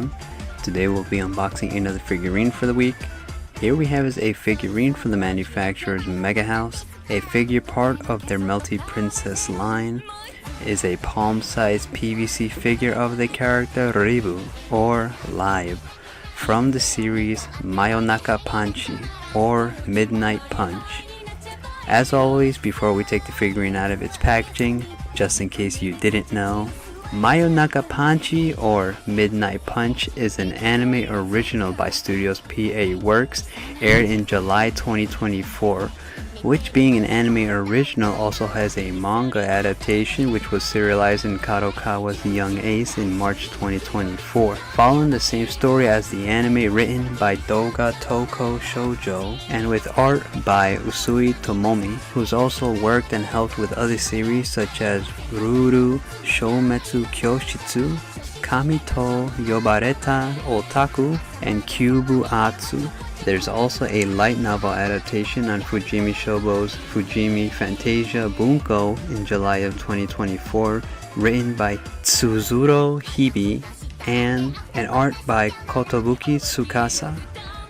everyone. Today we'll be unboxing another figurine for the week. Here we have is a figurine from the manufacturer's MegaHouse. A figure part of their Melty Princess line is a palm-sized PVC figure of the character Ribu, or Live, from the series Mayonaka Punch, or Midnight Punch. As always, before we take the figurine out of its packaging, just in case you didn't know, Mayonaka Punch, or Midnight Punch, is an anime original by studios P.A.Works, aired in July 2024, which, being an anime original, also has a manga adaptation which was serialized in Kadokawa's Young Ace in March 2024, following the same story as the anime, written by Dōga Tōkō Shōjo and with art by Usui Tomomi, who's also worked and helped with other series such as Ruru Shoumetsu Kyoshitsu, Kami to Yobareta Otaku, and Kyubu Atsu. There's also a light novel adaptation on Fujimi Shobo's Fujimi Fantasia Bunko in July of 2024, written by Tsuzuro Hibi and an art by Kotobuki Tsukasa.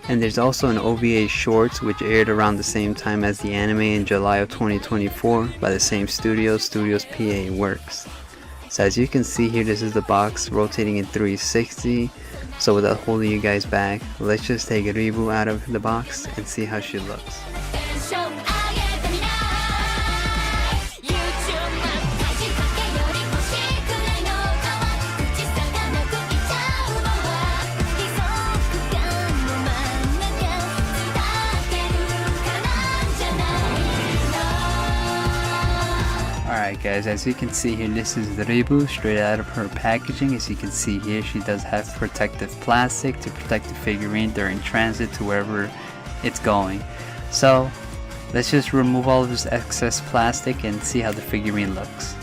And there's also an OVA shorts which aired around the same time as the anime in July of 2024 by the same studios P.A.Works. So as you can see here, this is the box rotating in 360. So without holding you guys back, let's just take Ribu out of the box and see how she looks. Alright guys, as you can see here, this is Ribu straight out of her packaging. As you can see here, she does have protective plastic to protect the figurine during transit to wherever it's going. So let's just remove all of this excess plastic and see how the figurine looks.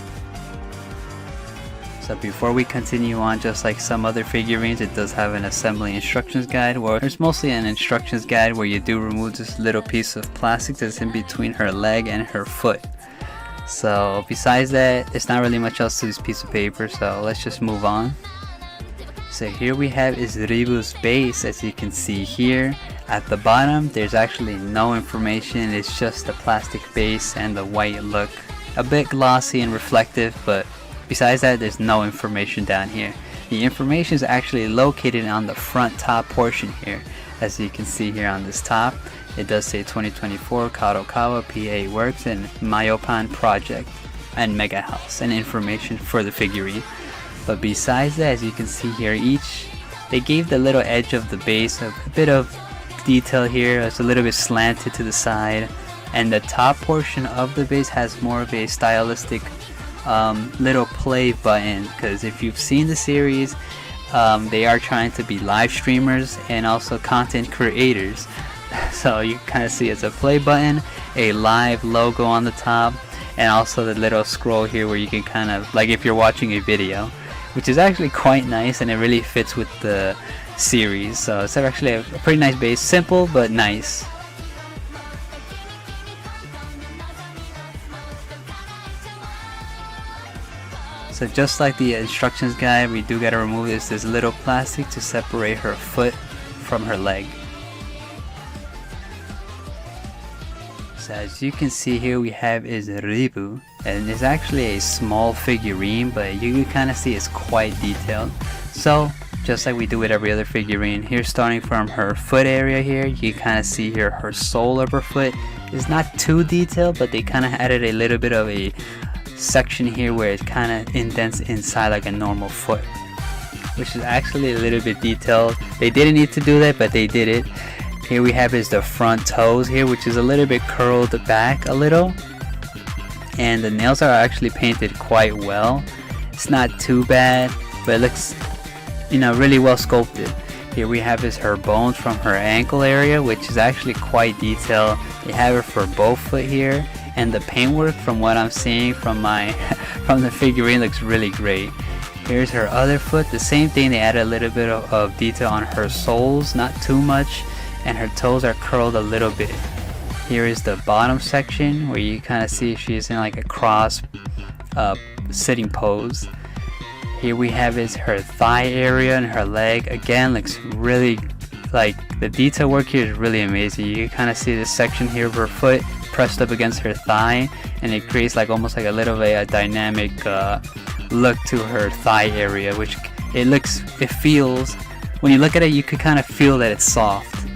So before we continue on, just like some other figurines, it does have an assembly instructions guide, where there's mostly an instructions guide where you do remove this little piece of plastic that's in between her leg and her foot. So besides that, it's not really much else to this piece of paper, so let's just move on. So here we have is Ribu's base. As you can see here at the bottom, there's actually no information. It's just the plastic base and the white look, a bit glossy and reflective, but besides that, there's no information down here. The information is actually located on the front top portion here. As you can see here on this top, it does say 2024 Kadokawa P.A.Works and Mayoppan Project and MegaHouse, and information for the figurine. But besides that, as you can see here, they gave the little edge of the base a bit of detail here. It's a little bit slanted to the side, and the top portion of the base has more of a stylistic little play button, because if you've seen the series, they are trying to be live streamers and also content creators. So you kind of see it's a play button, a live logo on the top, and also the little scroll here where you can kind of, like if you're watching a video, which is actually quite nice, and it really fits with the series. So it's actually a pretty nice base, simple but nice. So just like the instructions guide, we do gotta remove this little plastic to separate her foot from her leg. So as you can see here, we have is Ribu, and it's actually a small figurine, but you can kind of see it's quite detailed. So just like we do with every other figurine, here starting from her foot area here, you kind of see here her sole of her foot is not too detailed, but they kind of added a little bit of a section here where it kind of indents inside like a normal foot, which is actually a little bit detailed. They didn't need to do that, but they did it. Here we have is the front toes here, which is a little bit curled back a little, and the nails are actually painted quite well. It's not too bad, but it looks, you know, really well sculpted. Here we have is her bones from her ankle area, which is actually quite detailed. They have it for both foot here, and the paintwork, from what I'm seeing from the figurine, looks really great. Here's her other foot, the same thing. They added a little bit of detail on her soles, not too much, and her toes are curled a little bit. Here is the bottom section where you kind of see she's in like a cross sitting pose. Here we have is her thigh area and her leg. Again, looks really, like, the detail work here is really amazing. You can kind of see this section here of her foot pressed up against her thigh, and it creates like almost like a little bit a dynamic look to her thigh area, which it feels, when you look at it, you could kind of feel that it's soft.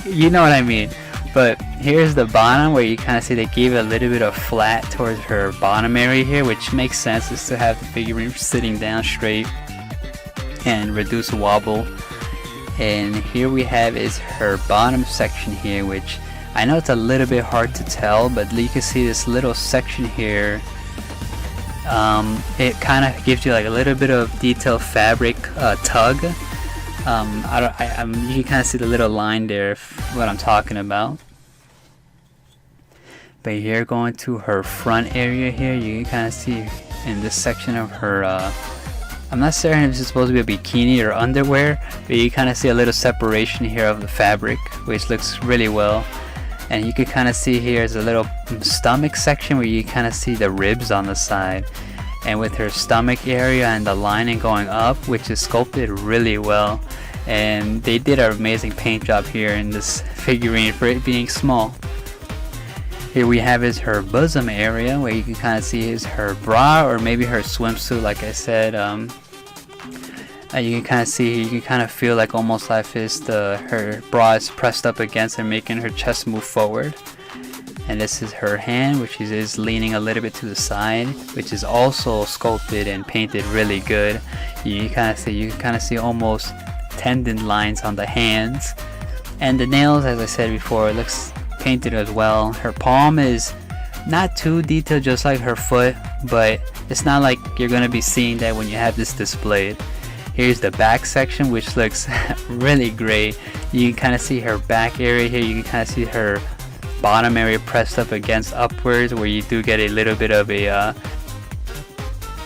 You know what I mean. But here's the bottom, where you kind of see they gave a little bit of flat towards her bottom area here, which makes sense, is to have the figurine sitting down straight and reduce wobble. And here we have is her bottom section here, which I know it's a little bit hard to tell, but you can see this little section here. It kind of gives you like a little bit of detailed fabric tug. You can kind of see the little line there, what I'm talking about. But here, going to her front area here, you can kind of see in this section of her, I'm not certain if this is supposed to be a bikini or underwear, but you kind of see a little separation here of the fabric, which looks really well. And you can kind of see here is a little stomach section where you kind of see the ribs on the side. And with her stomach area and the lining going up, which is sculpted really well. And they did an amazing paint job here in this figurine for it being small. Here we have is her bosom area, where you can kind of see is her bra or maybe her swimsuit, like I said. You can kind of see, you can kind of feel like almost like her bra is pressed up against and making her chest move forward. And this is her hand, which is leaning a little bit to the side, which is also sculpted and painted really good. You can kind of see almost tendon lines on the hands. And the nails, as I said before, it looks painted as well. Her palm is not too detailed, just like her foot, but it's not like you're going to be seeing that when you have this displayed. Here's the back section, which looks really great. You can kind of see her back area here. You can kind of see her bottom area pressed up against upwards, where you do get a little bit of a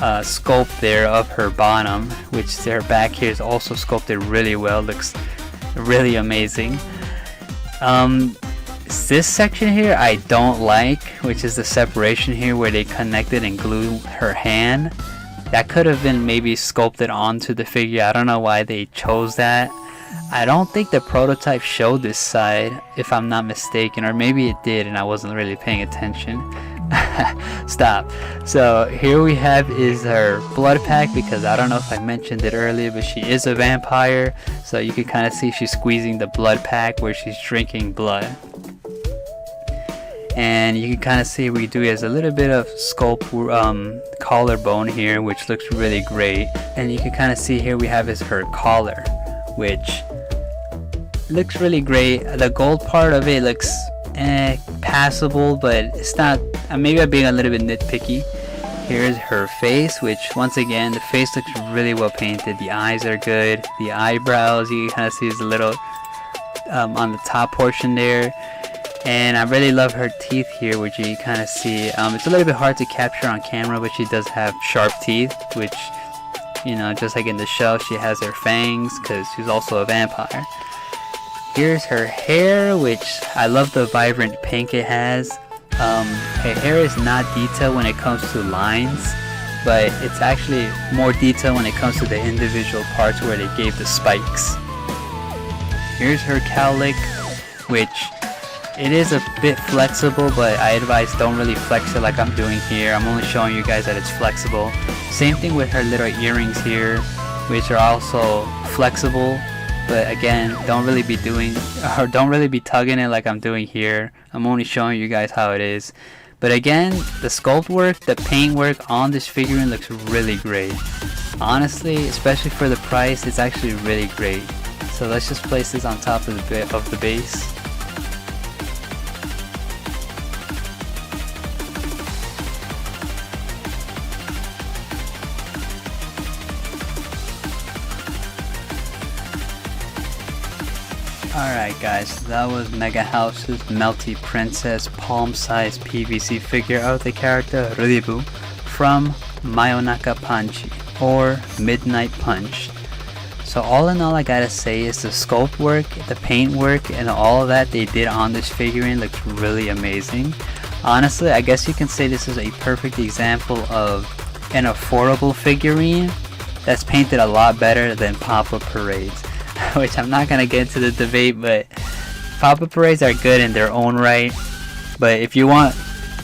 sculpt there of her bottom, which her back here is also sculpted really well. Looks really amazing. This section here I don't like, which is the separation here where they connected and glued her hand. That could have been maybe sculpted onto the figure. I don't know why they chose that. I don't think the prototype showed this side, if I'm not mistaken, or maybe it did and I wasn't really paying attention. Stop. So here we have is her blood pack, because I don't know if I mentioned it earlier, but she is a vampire, so you can kind of see she's squeezing the blood pack where she's drinking blood. And you can kind of see we do has a little bit of sculpt collarbone here, which looks really great. And you can kind of see here we have is her collar, which looks really great. The gold part of it looks passable, but it's not. Maybe I'm being a little bit nitpicky. Here's her face, which once again the face looks really well painted. The eyes are good. The eyebrows, you can kind of see is a little on the top portion there. And I really love her teeth here, which you kind of see. It's a little bit hard to capture on camera, but she does have sharp teeth, which, you know, just like in the show, she has her fangs because she's also a vampire. Here's her hair, which I love the vibrant pink it has. Her hair is not detailed when it comes to lines, but it's actually more detailed when it comes to the individual parts where they gave the spikes. Here's her cowlick, which it is a bit flexible, but I advise don't really flex it like I'm doing here. I'm only showing you guys that it's flexible. Same thing with her little earrings here, which are also flexible, but again, don't really be tugging it like I'm doing here. I'm only showing you guys how it is. But again, the sculpt work, the paint work on this figurine looks really great. Honestly, especially for the price, it's actually really great. So let's just place this on top of the base. Alright guys, that was MegaHouse's Melty Princess palm-sized PVC figure of the character Ribu from Mayonaka Punch or Midnight Punch. So all in all, I gotta say is the sculpt work, the paint work, and all of that they did on this figurine looks really amazing. Honestly, I guess you can say this is a perfect example of an affordable figurine that's painted a lot better than Papa Parades. Which I'm not gonna get into the debate, but Papa Parades are good in their own right. But if you want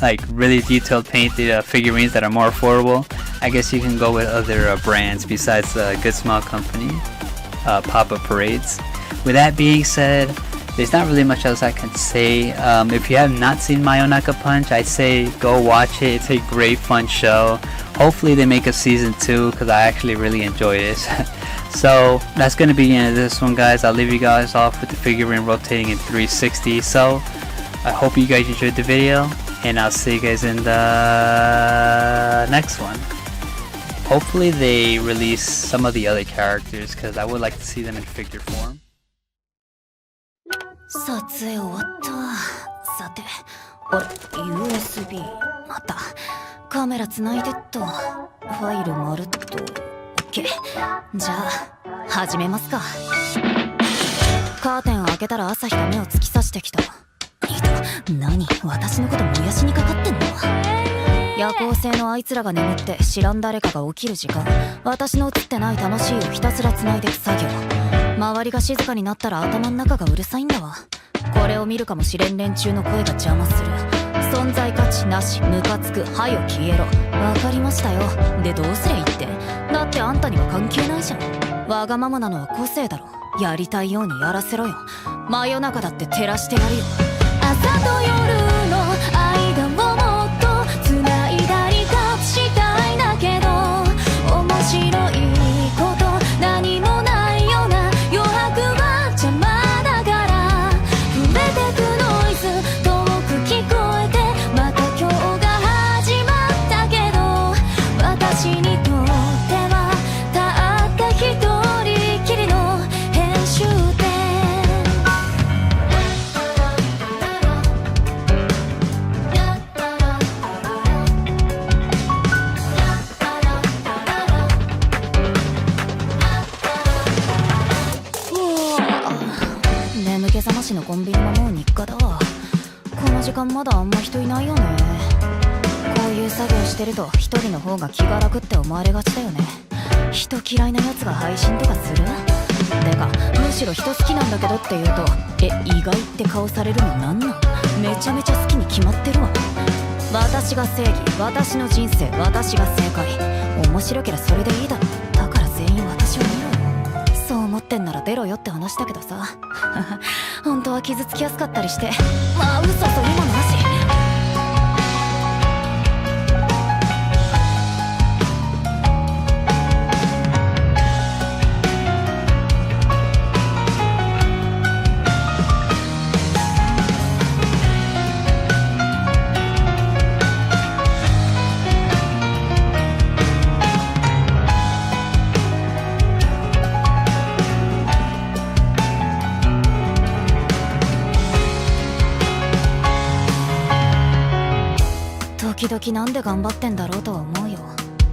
like really detailed painted figurines that are more affordable, I guess you can go with other brands besides Good Smile Company, Papa Parades. With that being said, there's not really much else I can say. If you have not seen Mayonaka Punch, I'd say go watch it. It's a great fun show. Hopefully they make a season 2 because I actually really enjoy this. So that's going to be the end of this one, guys. I'll leave you guys off with the figurine rotating in 360. So I hope you guys enjoyed the video, and I'll see you guys in the next one. Hopefully they release some of the other characters because I would like to see them in figure form. 撮影終わったわ。さて、あれ USB またカメラつないでっと。ファイルまるっと OK。 じゃあ始めますか。カーテン開けたら朝日が目を突き刺してきた。何、私のこと燃やしにかかってんの？夜行性のあいつらが眠って知らん誰かが起きる時間、私の映ってない楽しいをひたすら繋いでく作業。周りが静かになったら頭の中がうるさいんだわ。これを見るかもしれん連中の声が邪魔する。存在価値なし、ムカつく、はよ消えろ。わかりましたよ。でどうすりゃいいって？だってあんたには関係ないじゃん。わがままなのは個性だろ。やりたいようにやらせろよ。真夜中だって照らしてやるよ。朝と夜の間をもっと繋いだり隠したいんだけど、面白いこと何もないような余白は邪魔だから、増えてくノイズ遠く聞こえて、また今日が始まったけど、私にとってはたった一人きりの編集点。眠気覚ましのコンビニももう日課だわ。この時間まだあんま人いないよね。こういう作業してると一人の方が気が楽って思われがちだよね。人嫌いなやつが配信とかする？てかむしろ人好きなんだけどって言うと、意外って顔されるのなんなん？めちゃめちゃ好きに決まってるわ。私が正義、私の人生、私が正解。面白けりゃそれでいいだろ。だから全員私を見ろよ。そう思ってんなら出ろよって話だけどさ。本当は傷つきやすかったりして。まあ嘘そういうのなし。時々なんで頑張ってんだろうとは思うよ。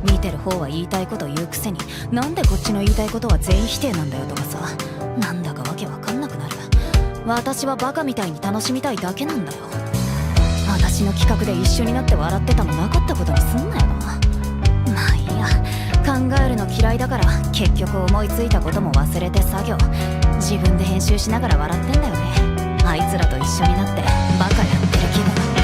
見てる方は言いたいこと言うくせに、なんでこっちの言いたいことは全員否定なんだよとかさ、なんだかわけわかんなくなる。私はバカみたいに楽しみたいだけなんだよ。私の企画で一緒になって笑ってたのなかったことにすんなよな。まあいいや、考えるの嫌いだから結局思いついたことも忘れて作業、自分で編集しながら笑ってんだよね。あいつらと一緒になってバカやってる気分。